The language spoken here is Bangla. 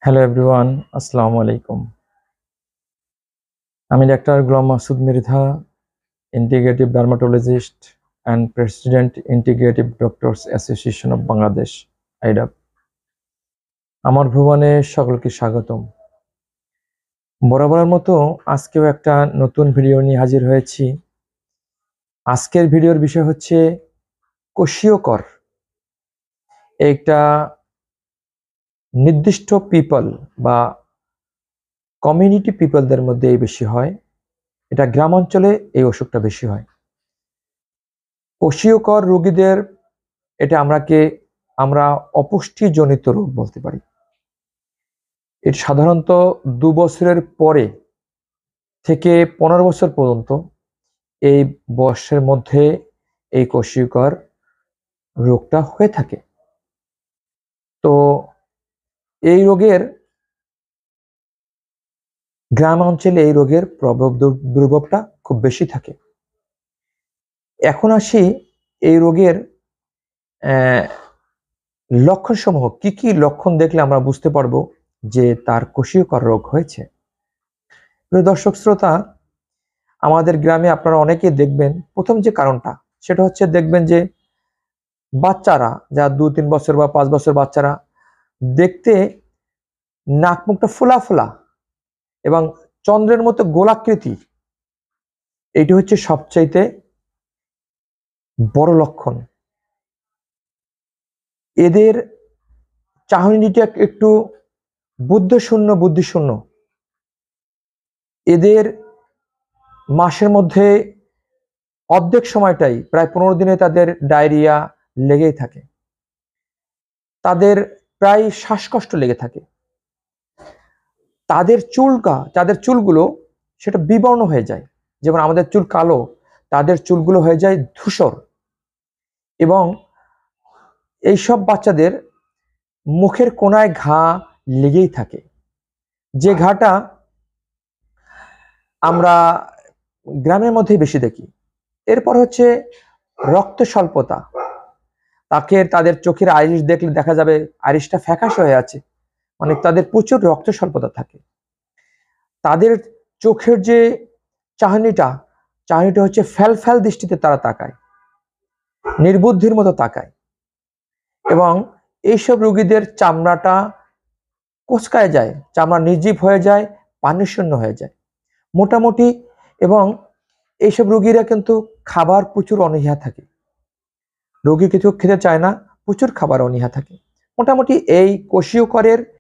হ্যালো এভরিওয়ান, আসসালামু আলাইকুম। আমি doctor Golam Masud Mridha, integrative dermatologist and president integrative doctors association of Bangladesh, IDAP. আমার ভুবনে সকলকে স্বাগতম। বরাবরের মতো আজকেও একটা নতুন ভিডিও নিয়ে হাজির হয়েছি। আজকের ভিডিওর বিষয় হচ্ছে কোষীয়কর। একটা নির্দিষ্ট পিপল বা কমিউনিটি পিপলদের মধ্যে এই বেশি হয়। এটা গ্রাম অঞ্চলে এই অসুখটা বেশি হয়। কোষীয়কর রোগীদের এটা আমরা অপুষ্টিজনিত রোগ বলতে পারি। এটি সাধারণত 2 বছরের পরে থেকে 15 বছর পর্যন্ত এই বয়সের মধ্যে এই কোষীয়কর রোগটা হয়ে থাকে। তো এই রোগের গ্রাম অঞ্চলে এই রোগের দুর্ভোগটা খুব বেশি থাকে। এখন আসি এই রোগের লক্ষণসমূহ। কি কি লক্ষণ দেখলে আমরা বুঝতে পারবো যে তার কোষীয়কর রোগ হয়েছে। প্রিয় দর্শক শ্রোতা, আমাদের গ্রামে আপনারা অনেকেই দেখবেন প্রথম যে কারণটা সেটা হচ্ছে দেখবেন যে বাচ্চারা যা 2-3 বছর বা 5 বছর বাচ্চারা দেখতে নাক মুখটা ফোলা ফোলা এবং চন্দ্রের মতো গোলাকৃতি। এটি হচ্ছে সবচাইতে বড় লক্ষণ। এদের চাহনিটা একটু বুদ্ধিশূন্য। এদের মাসের মধ্যে অর্ধেক সময়টাই প্রায় 15 দিনে তাদের ডায়রিয়া লেগেই থাকে। তাদের প্রায় শ্বাসকষ্ট লেগে থাকে। তাদের চুলগুলো সেটা বিবর্ণ হয়ে যায়। যেমন আমাদের চুল কালো, তাদের চুলগুলো হয়ে যায় ধূসর। এবং এইসব বাচ্চাদের মুখের কোনায় ঘা লেগেই থাকে, যে ঘাটা আমরা গ্রামের মধ্যেই বেশি দেখি। এরপর হচ্ছে রক্ত স্বল্পতা। তাদের চোখের আইরিশ দেখলে দেখা যাবে আইরিশটা ফ্যাকাশে হয়ে আছে, মানে তাদের প্রচুর রক্ত স্বল্পতা থাকে। তাদের চোখের যে চাহনিটা হচ্ছে ফ্যাল দৃষ্টিতে তারা তাকায়, নির্বুদ্ধির মতো তাকায়। এবং এইসব রোগীদের চামড়াটা কোঁচকায় যায়, চামড়া নির্জীব হয়ে যায়, পানি শূন্য হয়ে যায় মোটামুটি। এবং এইসব রোগীরা কিন্তু খাবার প্রচুর অনীহা থাকে। রোগী কিছু খেতে চায় না, প্রচুর খাবার অনীহা থাকে। মোটামুটি এই কোষীয়করের